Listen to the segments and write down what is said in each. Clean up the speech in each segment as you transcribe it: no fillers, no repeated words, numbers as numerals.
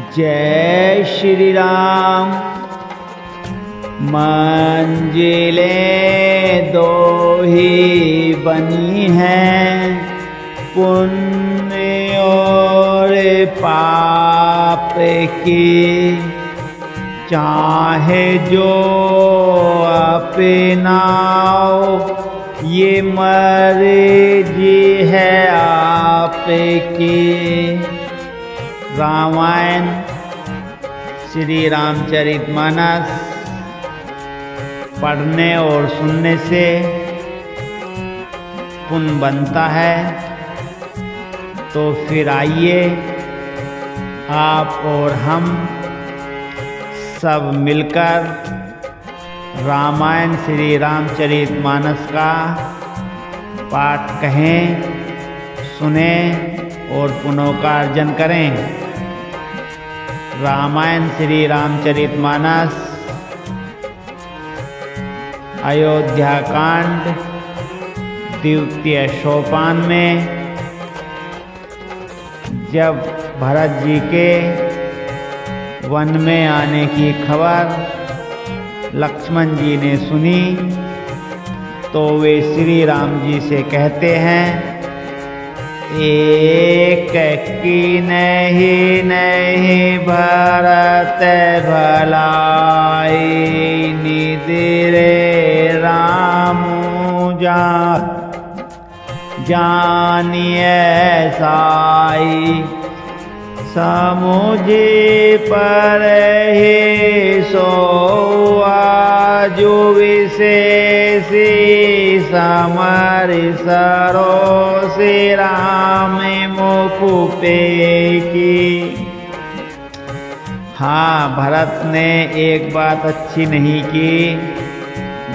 जय श्री राम। मंजिलें दो ही बनी हैं, पुण्य और पाप की। चाहे जो अपनाओ, ये मर्जी है आपकी। रामायण श्री रामचरितमानस पढ़ने और सुनने से पुण्य बनता है। तो फिर आइए आप और हम सब मिलकर रामायण श्री रामचरितमानस का पाठ कहें, सुने और पुण्योपार्जन करें। रामायण श्री रामचरितमानस अयोध्या कांड द्वितीय सोपान में जब भरत जी के वन में आने की खबर लक्ष्मण जी ने सुनी, तो वे श्री राम जी से कहते हैं, एक की नहीं भरत भलाई, निदिरे राम जानिए साई। समुझे पर ही सोआ जो विशेषी, समर सरो से राम मुकुपे की। हाँ, भरत ने एक बात अच्छी नहीं की,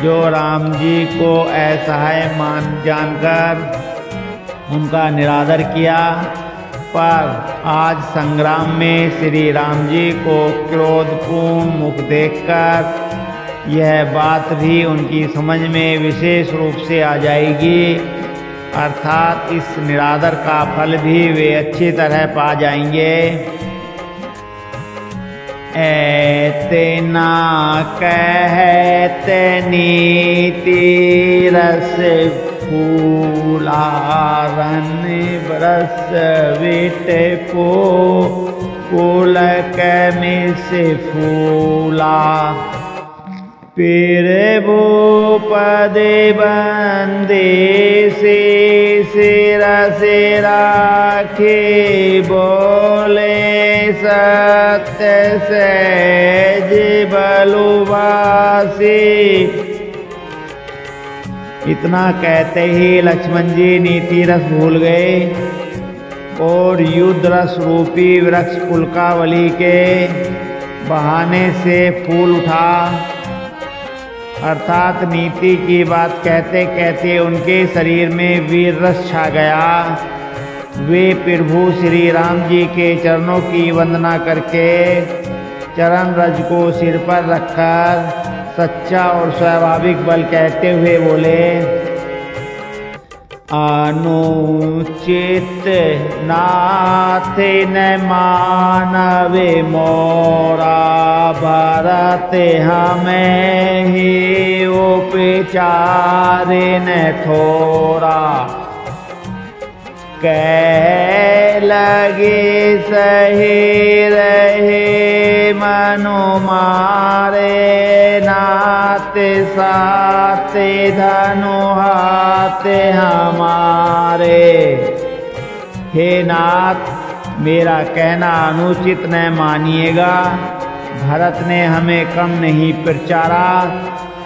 जो राम जी को असहाय मान जानकर उनका निरादर किया। पर आज संग्राम में श्री राम जी को क्रोधपूर्ण मुख देखकर यह बात भी उनकी समझ में विशेष रूप से आ जाएगी, अर्थात इस निरादर का फल भी वे अच्छी तरह पा जाएंगे। ऐते ना कहते नीति रस फूला, रन बरस विटे को पुलक में से फूला। फिर वो पदे बंदे से सिरा से राखे, बोले सत्य सहज बलुवासी। इतना कहते ही लक्ष्मण जी नीति रस भूल गए और युद्ध रस रूपी वृक्ष पुलकावली के बहाने से फूल उठा, अर्थात नीति की बात कहते कहते उनके शरीर में वीर रस छा गया। वे प्रभु श्री राम जी के चरणों की वंदना करके चरण रज को सिर पर रखकर सच्चा और स्वाभाविक बल कहते हुए बोले, अनुचित नाथ न मानवे मोरा, भरत हमें ही उपचारे न थोरा। कह लगे सही रहे मनु मारे, नाथ साथ धनु हाथ हमारे। हे नाथ, मेरा कहना अनुचित न मानिएगा। भरत ने हमें कम नहीं प्रचारा,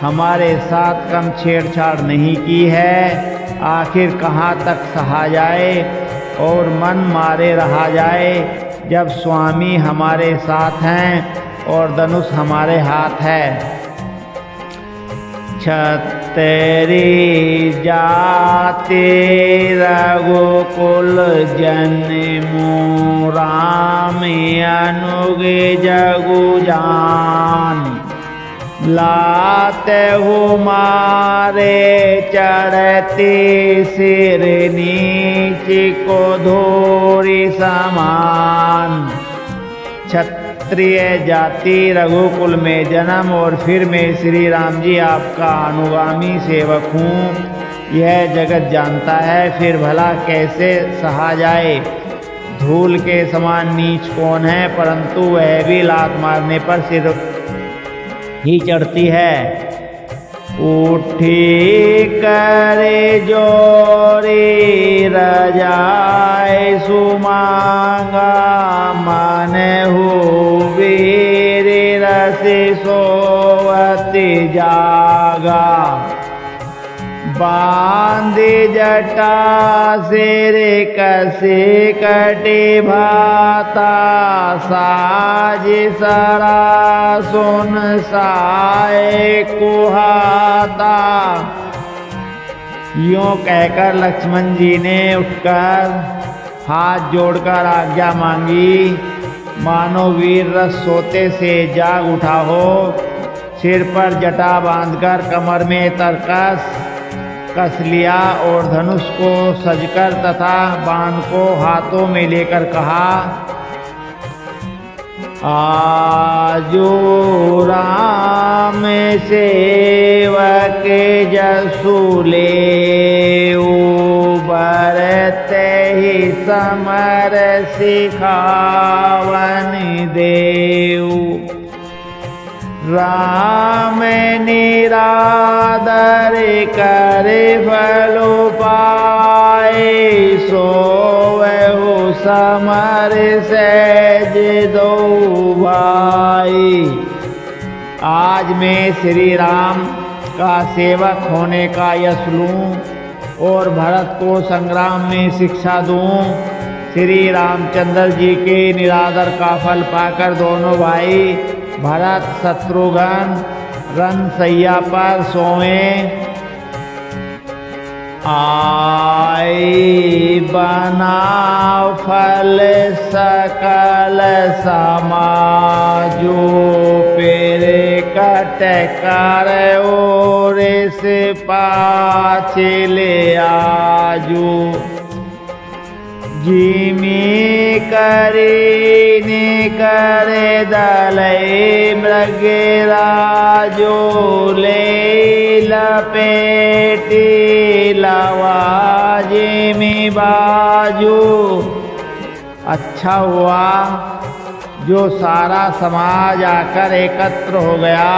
हमारे साथ कम छेड़छाड़ नहीं की है। आखिर कहाँ तक सहा जाए और मन मारे रहा जाए, जब स्वामी हमारे साथ हैं और धनुष हमारे हाथ है। छतरी जाते रघुकुल जन्मो, राम अनुगे जगु जान। लाते हो मारे चढ़ते सिर, नीच को धोरी समान। क्षत्रिय जाति रघुकुल में जन्म और फिर मैं श्री राम जी आपका अनुगामी सेवक हूँ, यह जगत जानता है। फिर भला कैसे सहा जाए। धूल के समान नीच कौन है, परंतु वह भी लात मारने पर सिर ही चढ़ती है। उठी करे जोरी रजाए सुमांगा, मन हो वीर रसी सोवती जागा। बांधी जटा सिर कसी कटी भाता, साज सरा सुन साए कुहाता। यूं कहकर लक्ष्मण जी ने उठकर हाथ जोड़कर आज्ञा मांगी, मानो वीर रस सोते से जाग उठा हो। सिर पर जटा बांधकर कमर में तरकस कस लिया और धनुष को सजकर तथा बाण को हाथों में लेकर कहा, आजो राम सेवक जसु लेऊ, बरते ही समर सिखावन देऊ। राम निरादर करे फलो पाए, सोवहु समर सहज दो भाई। आज मैं श्री राम का सेवक होने का यश लूं और भरत को संग्राम में शिक्षा दूं। श्री रामचंद्र जी के निरादर का फल पाकर दोनों भाई भरत शत्रुघ्न रणसैया पर सोएं। आई बनाओ फल सकल समाजो, पेरे कट कर और से पाछे ले आजो। जिमी करीने करे दलई मृगराजो, ले लपेटी लवा जिमी बाजू। अच्छा हुआ जो सारा समाज आकर एकत्र हो गया।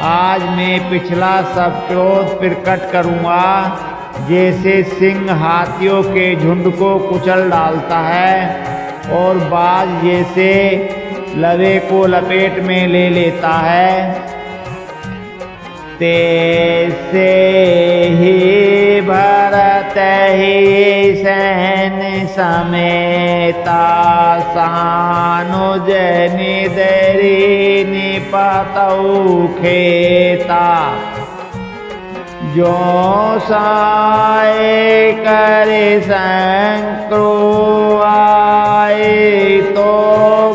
आज मैं पिछला सब क्रोध प्रकट करूँगा। जैसे सिंह हाथियों के झुंड को कुचल डालता है और बाज जैसे लवे को लपेट में ले लेता है, तैसे ही भरत ही सहन समेता, सानुज निदरी निपतऊ खेता। जो साए करे संक्रो आए, तो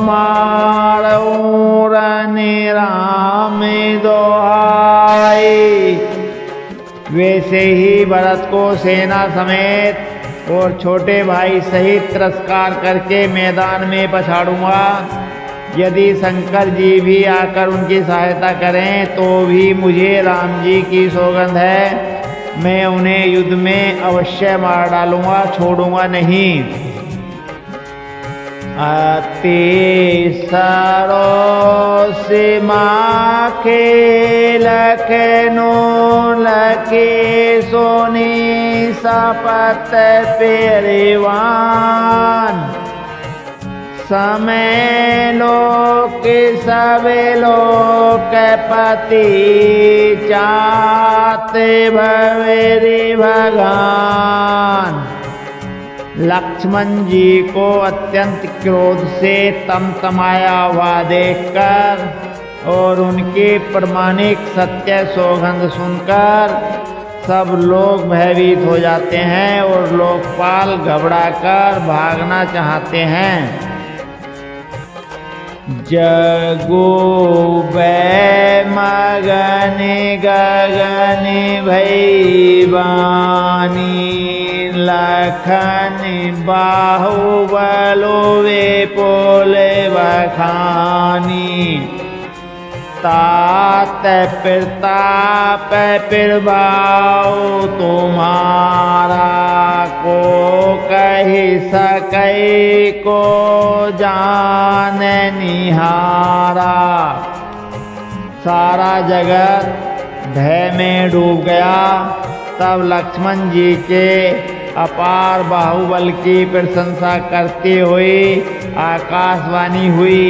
मारू रन राम दोहाई। वैसे ही भरत को सेना समेत और छोटे भाई सहित तिरस्कार करके मैदान में पछाड़ूंगा। यदि शंकर जी भी आकर उनकी सहायता करें तो भी मुझे राम जी की सौगंध है, मैं उन्हें युद्ध में अवश्य मार डालूंगा, छोड़ूंगा नहीं। अति सरोसिमा के लखनो लके सोनी सपत पेरिवान। समय लोक सब लोक पति चाते भवेरी भगवान। लक्ष्मण जी को अत्यंत क्रोध से तमतमाया हुआ देखकर और उनके प्रमाणिक सत्य सौगंध सुनकर सब लोग भयभीत हो जाते हैं और लोकपाल घबराकर भागना चाहते हैं। जगो बै मगन गगन भई बानी, लखन बाहुबलो वे पोले लखानी। तात प्रताप प्रभाव तुम्हारा, को कही सकै को जान निहारा। सारा जगत भय में डूब गया। तब लक्ष्मण जी के अपार बाहुबल की प्रशंसा करते हुए आकाशवाणी हुई,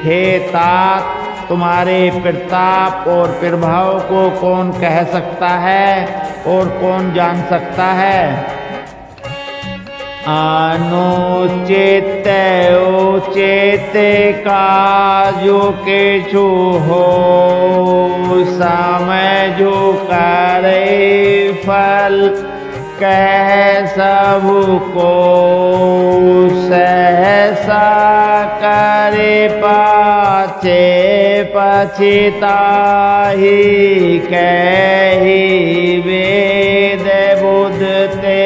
हे तात, तुम्हारे प्रताप और प्रभाव को कौन कह सकता है और कौन जान सकता है। अनुचित उचित काजो के छू हो, समझो करे फल कह सबको। सहसा करे पाछे पछिताहि, कही वेद बुध ते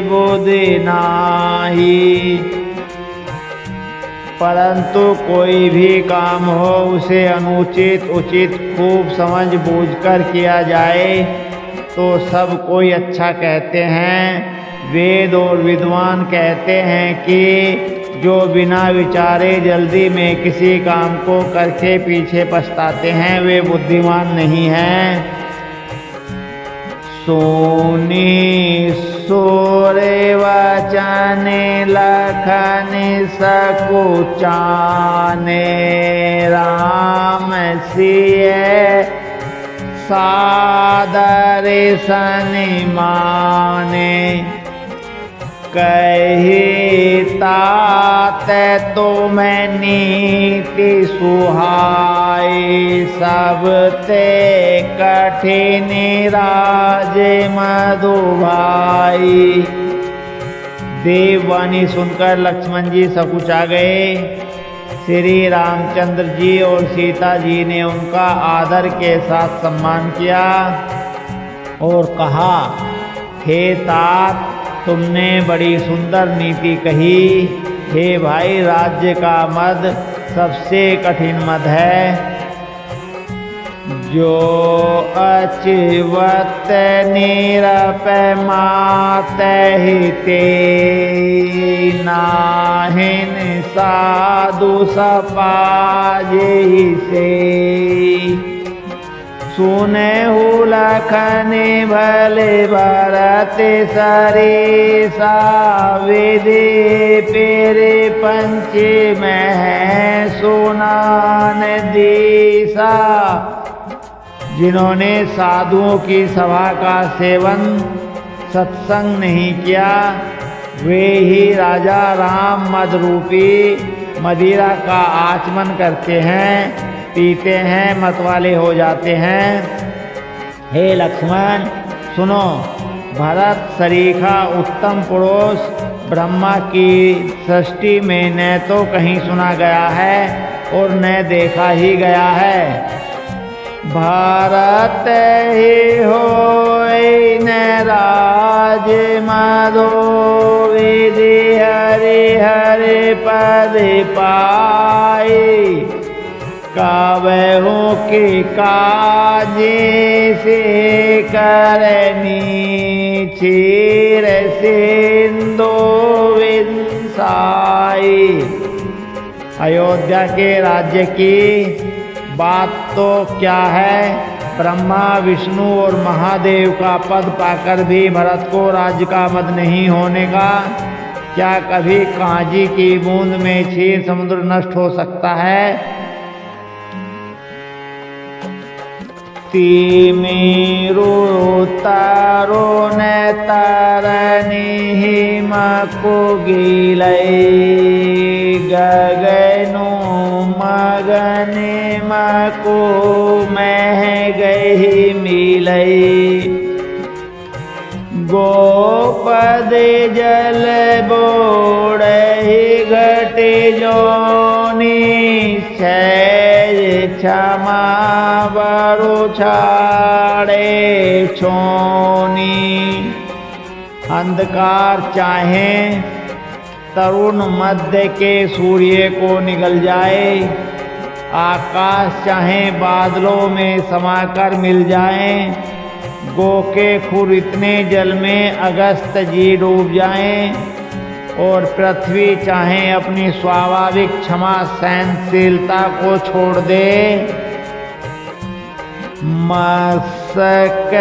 बुद्धि नाही। परंतु कोई भी काम हो उसे अनुचित उचित खूब समझ बूझकर किया जाए तो सब कोई अच्छा कहते हैं। वेद और विद्वान कहते हैं कि जो बिना विचारे जल्दी में किसी काम को करके पीछे पछताते हैं वे बुद्धिमान नहीं हैं। सोनी सोरे वचन लखन सकुचाने, राम सिय सादर सनिमाने। कही तात तुम्हें नीति सुहाई, सब ते कठिन राज मधुभाई। देववाणी सुनकर लक्ष्मण जी सकुचा गए। श्री रामचंद्र जी और सीता जी ने उनका आदर के साथ सम्मान किया और कहा, हे तात, तुमने बड़ी सुंदर नीति कही। हे भाई, राज्य का मद सबसे कठिन मद है। जो अचिवत निरप मात हिते, नाहिन साधु सपाजे से। सुने हु लखन भले भरत सरीसा, विधि पेरे पंच में सुनान दीसा। जिन्होंने साधुओं की सभा का सेवन सत्संग नहीं किया वे ही राजा राम मद रूपी मदिरा का आचमन करते हैं, पीते हैं, मतवाले हो जाते हैं। हे लक्ष्मण सुनो, भरत सरीखा उत्तम पुरुष ब्रह्मा की सृष्टि में न तो कहीं सुना गया है और न देखा ही गया है। भारत ही होय न राज मधो, विधि हरि हरि पद पाई। कावहु की काजे से करनी, क्षीर सिंधु विंसाई। अयोध्या के राज्य की बात तो क्या है, ब्रह्मा विष्णु और महादेव का पद पाकर भी भरत को राज्य का मद नहीं होने का। क्या कभी कांजी की बूंद में क्षीर समुद्र नष्ट हो सकता है? तिमीरु तारो न तरनी हिमको गिलई, गगनु मगन मको मह गई मिलई। गोपद जल बोड़हि घट जोनी, क्षय क्षमा बरु छाड़े छोनी। अंधकार चाहे तरुण मध्य के सूर्य को निगल जाए, आकाश चाहे बादलों में समाकर मिल जाएं, गो के खुर इतने जल में अगस्त जी डूब जाएं, और पृथ्वी चाहे अपनी स्वाभाविक क्षमा सहनशीलता को छोड़ दे। मसक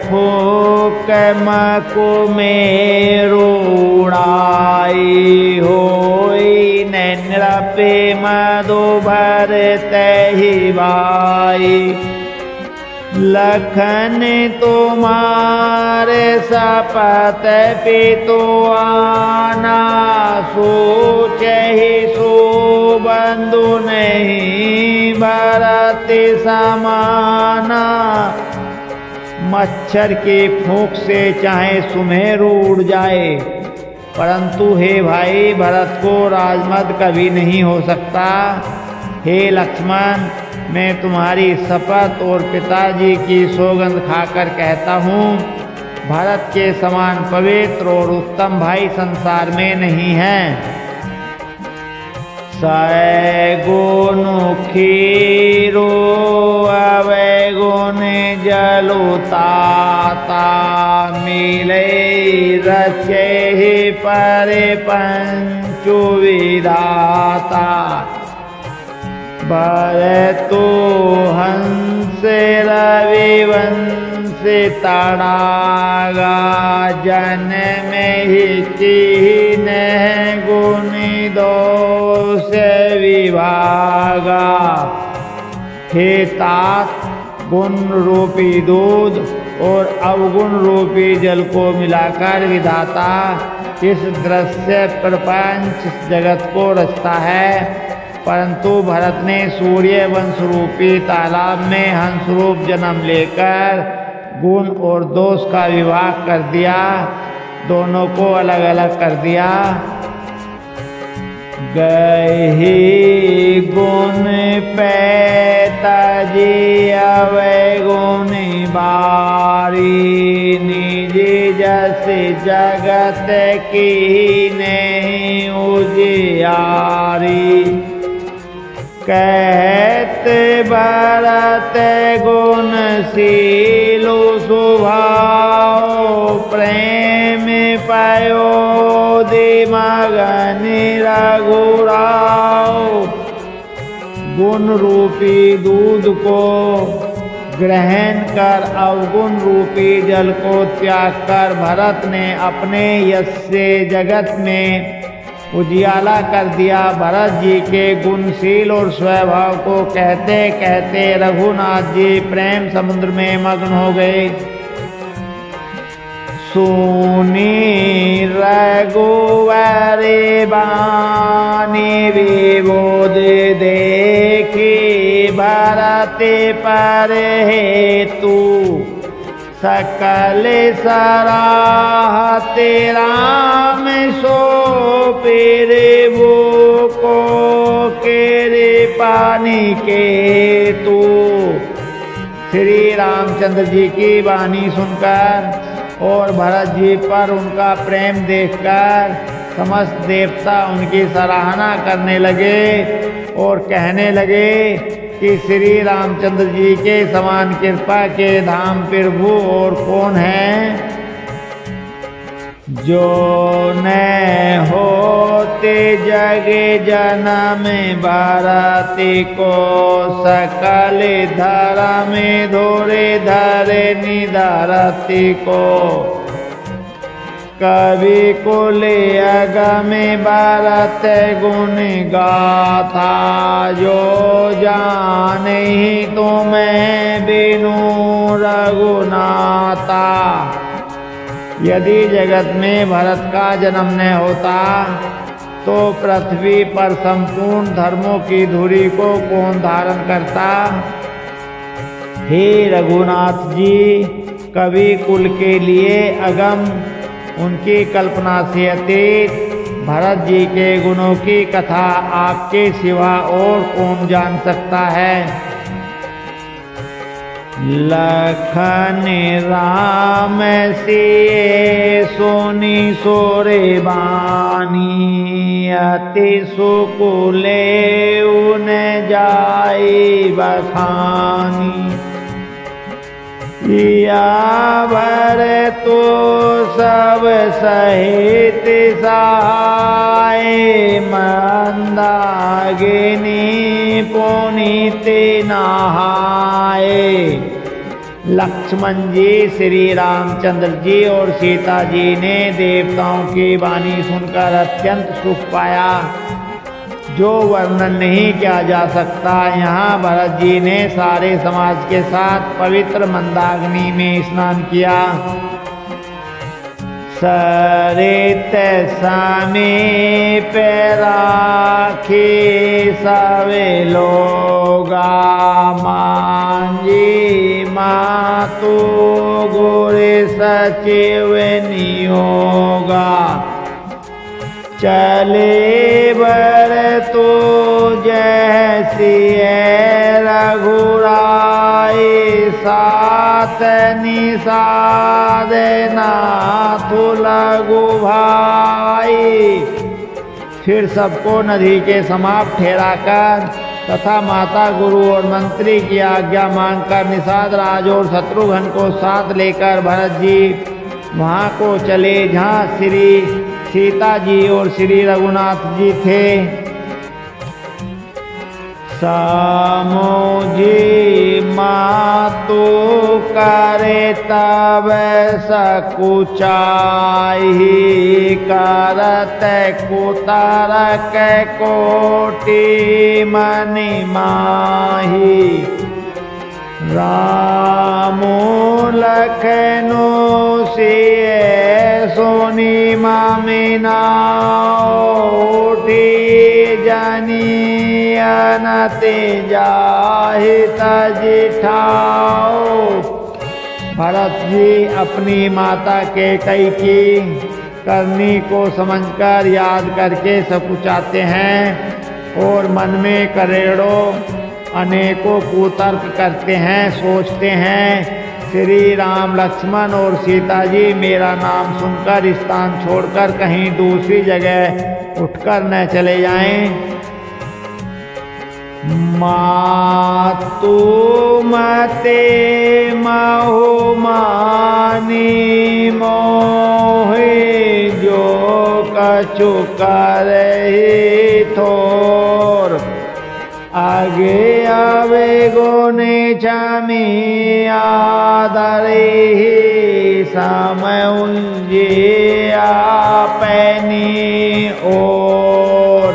फूक मकु मेरु उड़ाई होई, नृपे मधु भर तहि भाई। लखन तुम्हारे सपत पितु आना, सोचहि सो बंधु नहीं भरत समाना। मच्छर के फूंक से चाहे सुमेरु उड़ जाए, परंतु हे भाई भरत को राजमद कभी नहीं हो सकता। हे लक्ष्मण, मैं तुम्हारी शपथ और पिताजी की सौगंध खाकर कहता हूँ, भरत के समान पवित्र और उत्तम भाई संसार में नहीं है। सैगुन खीरो अवैगुन जलुताता, मिले रचे परे पंचु विधाता। भरतो हंस रविवंश तड़ागा, जन्म ही कीन गुनि दोष विभागा। हे तात, गुण रूपी दूध और अवगुण रूपी जल को मिलाकर विधाता इस दृश्य प्रपंच जगत को रचता है। परंतु भरत ने सूर्य वंश रूपी तालाब में हंस रूप जन्म लेकर गुण और दोष का विभाग कर दिया, दोनों को अलग अलग कर दिया। गही गुण पैताजी अवैगुण बारी, निज जस जगत की नहीं उजियारी। कहत भरत गुणशीलो स्वभाव, प्रेम पायो दिमगन रघुराव। गुण रूपी दूध को ग्रहण कर अवगुण रूपी जल को त्याग कर भरत ने अपने यश से जगत में उजियाला कर दिया। भरत जी के गुणशील और स्वभाव को कहते कहते रघुनाथ जी प्रेम समुद्र में मग्न हो गए। सुनी रघुवर बानी विबोध देखी, भरत पर हेतु सकल सराहत राम सो फिर वो को केरे पानी के तू। श्री रामचंद्र जी की वाणी सुनकर और भरत जी पर उनका प्रेम देखकर समस्त देवता उनकी सराहना करने लगे और कहने लगे कि श्री रामचंद्र जी के समान कृपा के धाम प्रभु और कौन है। जो न होते जग जन्म भरत को, सकल धर्म धोरे धरे निधरति को। कवि कुल अगम भरत गुण गाथा, जो जाने तुम्हें बिनु रघुनाथा। यदि जगत में भरत का जन्म न होता तो पृथ्वी पर संपूर्ण धर्मों की धुरी को कौन धारण करता। हे रघुनाथ जी, कवि कुल के लिए अगम, उनकी कल्पना से अतीत भरत जी के गुणों की कथा आपके सिवा और कौन जान सकता है। लखन राम सिए सोनी सोरे बानी, अति सुकुले उन जाई बखानी। यावर तो सब सहित सहाय, मंदागिनी पुनीत नहाए। लक्ष्मण जी, श्री रामचंद्र जी और सीता जी ने देवताओं की वाणी सुनकर अत्यंत सुख पाया, जो वर्णन नहीं किया जा सकता। यहाँ भरत जी ने सारे समाज के साथ पवित्र मंदाग्नि में स्नान किया। सरित समीप राखी सवे लोगा, मांझी मातु गुर सचिव नियोगा। चले बर तो जैसी रघुराई, सात निषाद नाथु लघु भाई। फिर सबको नदी के समाप्त ठहराकर तथा माता गुरु और मंत्री की आज्ञा मांगकर निषाद राज और शत्रुघ्न को साथ लेकर भरत जी वहाँ को चले जहाँ श्री सीता जी और श्री रघुनाथ जी थे। समूझी मातु करे तब सकुचाई, करत कुतरक कोटि मनि माही। रामो लखनो सिए सोनी मामिनाओ, जानी अनते जाहि तजिठाओ। भरत जी अपनी माता कैकेयी की करनी को समझकर याद करके सकुचाते हैं और मन में करोड़ों अनेकों कुतर्क करते हैं, सोचते हैं श्री राम लक्ष्मण और सीता जी मेरा नाम सुनकर स्थान छोड़कर कहीं दूसरी जगह उठकर न चले जाएं। मातु मते महु मानी मोहे, जो कछु करहि थोर। आगे आवे गोने छामी आदरे, समय उलझे आपनी ओर।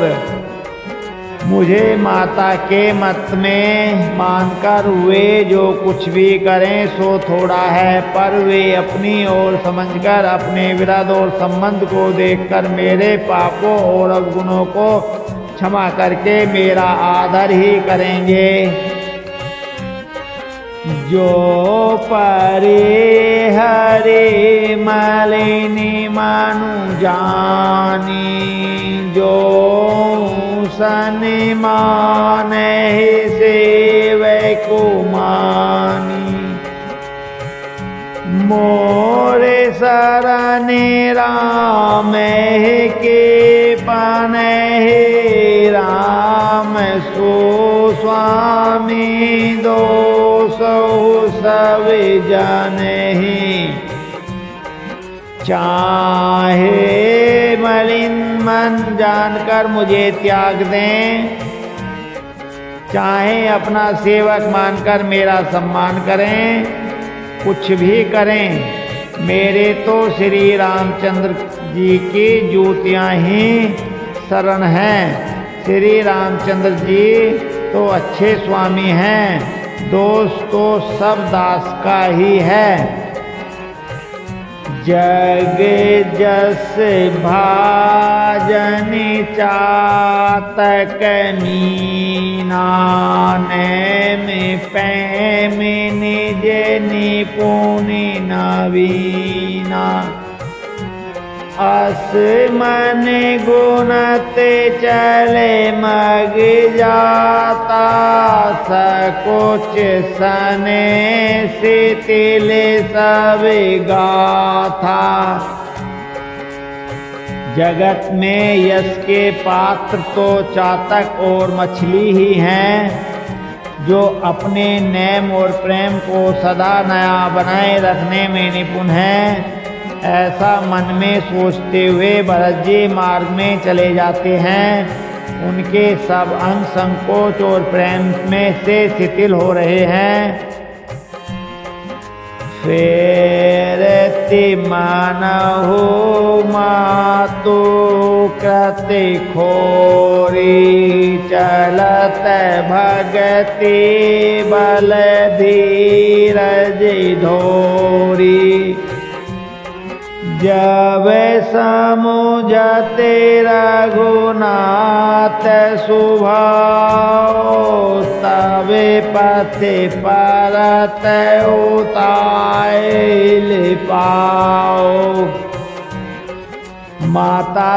मुझे माता के मत में मानकर वे जो कुछ भी करें सो थोड़ा है, पर वे अपनी ओर समझकर अपने विरोध और संबंध को देखकर मेरे पापों और अवगुणों को क्षमा करके मेरा आदर ही करेंगे। जो परे हरे मलिनी मानु जानी, जो सनि माने सेवै को मानी। मोरे सरने राम के पाने, राम सो स्वामी दोसो सब जानहि। चाहे मलिन मन जानकर मुझे त्याग दें, चाहे अपना सेवक मानकर मेरा सम्मान करें, कुछ भी करें, मेरे तो श्री रामचंद्र जी की जूतियाँ ही शरण हैं। श्री रामचंद्र जी तो अच्छे स्वामी हैं, दोष तो सब दास का ही है। जग जस भाजनि चातक मीना, नेम पैम निज निपुनि नवीना। अस मन गुणते चले मग जाता, सकुच सने शिथिल सब गाथा। जगत में यश के पात्र तो चातक और मछली ही हैं, जो अपने नेम और प्रेम को सदा नया बनाए रखने में निपुण हैं। ऐसा मन में सोचते हुए भरत जी मार्ग में चले जाते हैं। उनके सब अंग संकोच और प्रेम में से शिथिल हो रहे हैं। फेरति मानहु मातु कृति खोरी, चलत भगति बल धीरज धोरी। जब समुझते रघुनाथ स्वभाव, तबे पथि परत उताइल पाओ। माता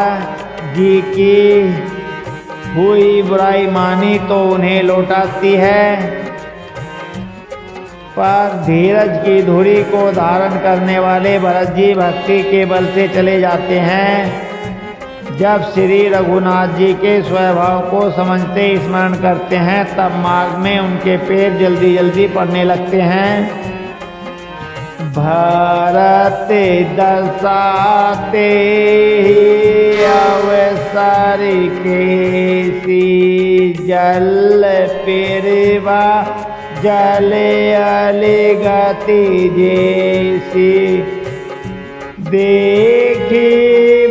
जी की हुई बुराई मानी तो उन्हें लौटाती है, पर धीरज की धुरी को धारण करने वाले भरत जी भक्ति के बल से चले जाते हैं। जब श्री रघुनाथ जी के स्वभाव को समझते स्मरण करते हैं, तब मार्ग में उनके पैर जल्दी जल्दी पड़ने लगते हैं। भरत दसाते अवसर केसी, जल पेरवा जले अले गति जैसी। देखी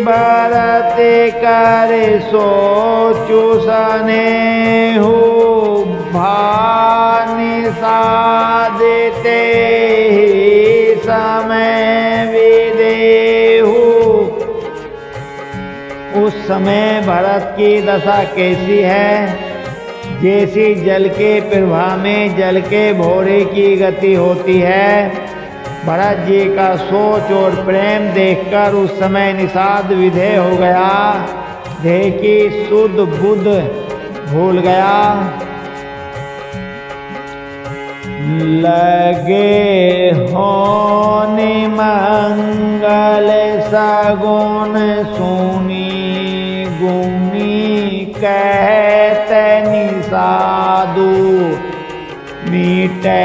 भरत कर सोचु सनेहु, भानि साधते ही समय विदेहु। उस समय भरत की दशा कैसी है? जैसी जल के प्रवाह में जल के भौरे की गति होती है। भरत जी का सोच और प्रेम देखकर उस समय निषाद विधेय हो गया, देह की शुद्ध बुद्ध भूल गया। लगे होने मंगल सगुन सुनी, गुनी कहते निषादु, मीटे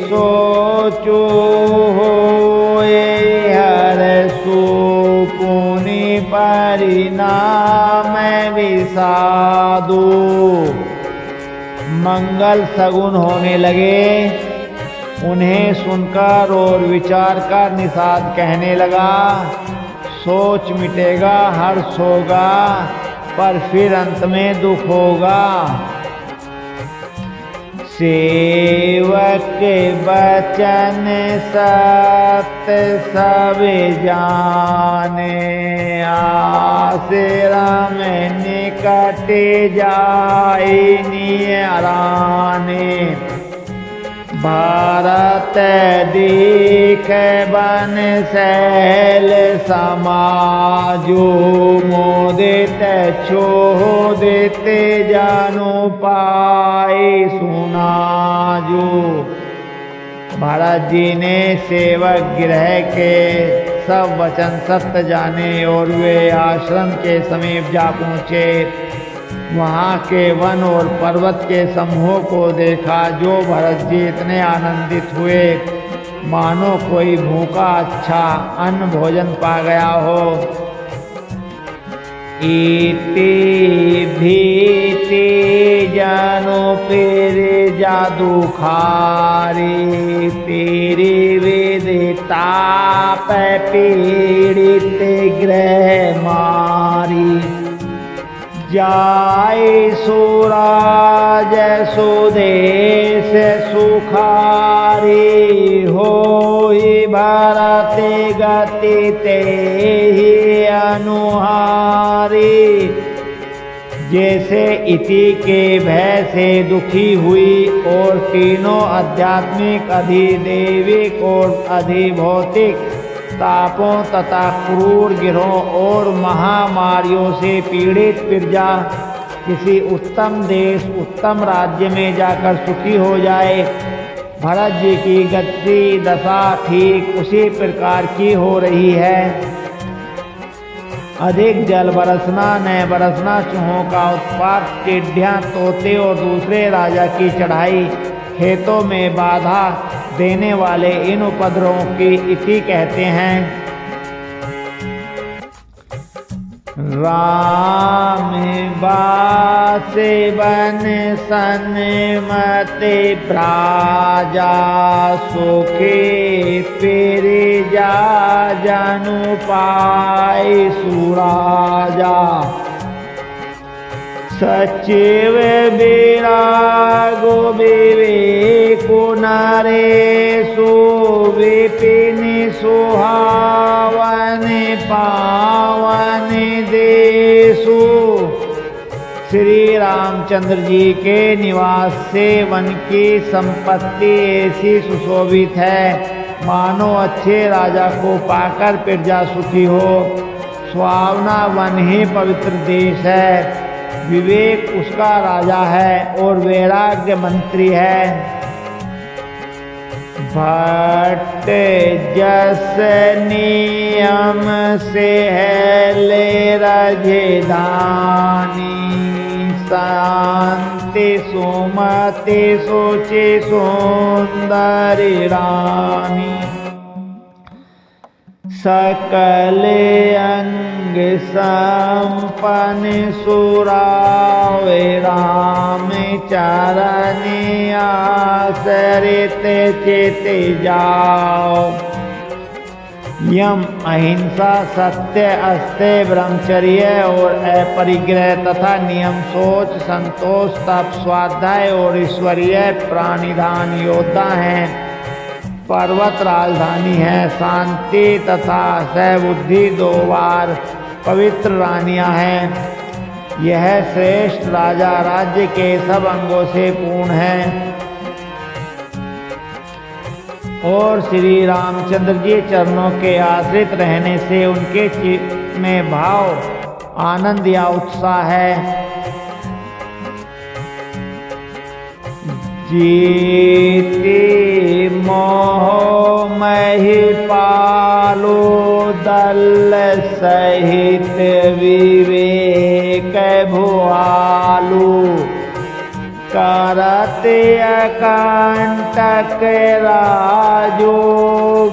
सोचो होए हरसु, पुनि परिणाम विषादु। मंगल सगुन होने लगे, उन्हें सुनकर और विचार कर निषाद कहने लगा। सोच मिटेगा, हर्ष होगा, पर फिर अंत में दुख होगा। सेवक बचन सत्य सब जाने, आश्रम निकट जाई नियराने। भारत दीख बन शैल समाजो, मोदित छोदित जानु पाए सुनाजो। भारत जी ने सेवक गृह के सब वचन सत्य जाने और वे आश्रम के समीप जा पहुँचे। वहाँ के वन और पर्वत के समूह को देखा, जो भरत जी इतने आनंदित हुए मानो कोई भूखा अच्छा अन्न भोजन पा गया हो। इति भीति जानो फिर जादू खारी, तेरी विदिताप पीड़ित ग्रह मारी। जाय सुराज सुदेश सुखारी, होई भारत गति तेहि अनुहारी। जैसे इति के भय से दुखी हुई और तीनों आध्यात्मिक, अधिदैविक और अधिभौतिक तापों तथा क्रूर गिरोह और महामारियों से पीड़ित प्रजा किसी उत्तम देश उत्तम राज्य में जाकर सुखी हो जाए। भरत जी की गति दशा ठीक उसी प्रकार की हो रही है। अधिक जल बरसना न बरसना, चूहों का उत्पात, टिड्डियाँ, तोते और दूसरे राजा की चढ़ाई, खेतों में बाधा देने वाले इन उपद्रवों की इति कहते हैं। राम बासे बन सन मते प्राजा, सुखे फिर जा जनु पाए सुराजा। सचिव विरागो विवेको नरेशो, विपिन सुहावन पावन देशो। श्री रामचंद्र जी के निवास से वन की संपत्ति ऐसी सुशोभित है मानो अच्छे राजा को पाकर प्रजा सुखी हो। सुहावना वन ही पवित्र देश है, विवेक उसका राजा है और वैराग्य मंत्री है। भट्ट जस नियम से है ले राजधानी, शांति सुमति सोचे सुंदरी रानी। सकल अंग संपन्न सुरावे, राम चरण आश्रित चित जाओ। यम अहिंसा, सत्य, अस्तेय, ब्रह्मचर्य और अपरिग्रह तथा नियम, सोच, संतोष, तप, स्वाध्याय और ईश्वरीय प्राणिधान योद्धा हैं। पर्वत राजधानी है। शांति तथा सद्बुद्धि दो बार पवित्र रानियां हैं। यह श्रेष्ठ राजा राज्य के सब अंगों से पूर्ण है और श्री रामचंद्र जी चरणों के आश्रित रहने से उनके चित्त में भाव, आनंद या उत्साह है। जीते मोह महिपालो, दल सहित विवेक भुआलु। करत अकंटक राजो,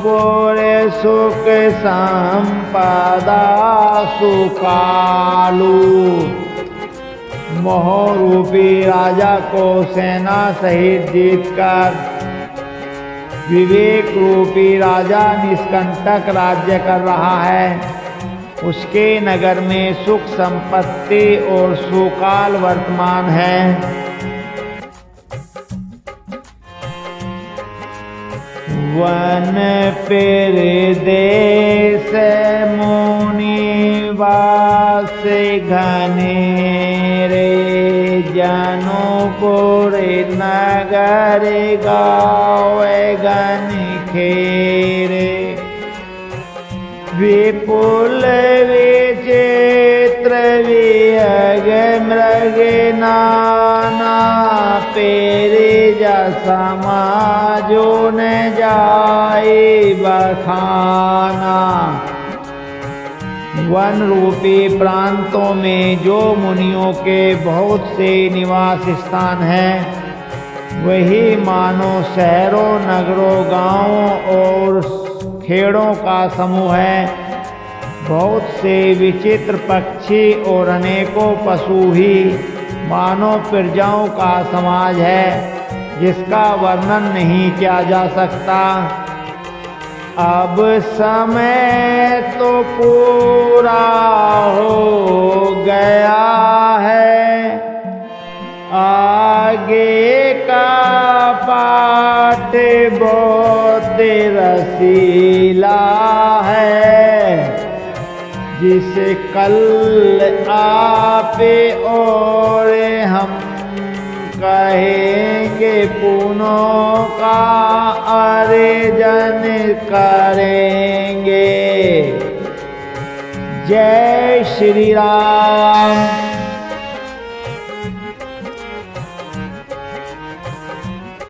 गोर सुख संपदा सुखालु। मोह रूपी राजा को सेना सहित जीतकर विवेक रूपी राजा निष्कंटक राज्य कर रहा है। उसके नगर में सुख संपत्ति और सुकाल वर्तमान है। वन पेर देश मुनि वास घनेरे, जनोपुर नगर गाँव गन खेरे। विपुल विचित्र विहग मृग नाना, पेरे जा समाजो न जाए बखाना। वन रूपी प्रांतों में जो मुनियों के बहुत से निवास स्थान हैं, वही मानो शहरों, नगरों, गांवों और खेड़ों का समूह है। बहुत से विचित्र पक्षी और अनेकों पशु ही मानो प्रजाओं का समाज है, जिसका वर्णन नहीं किया जा सकता। अब समय तो पूरा हो गया है, आगे का पाठ बहुत रसीला है। जिसे कल आप और हम कहेंगे पुनः का अर्जन करेंगे। जय श्री राम।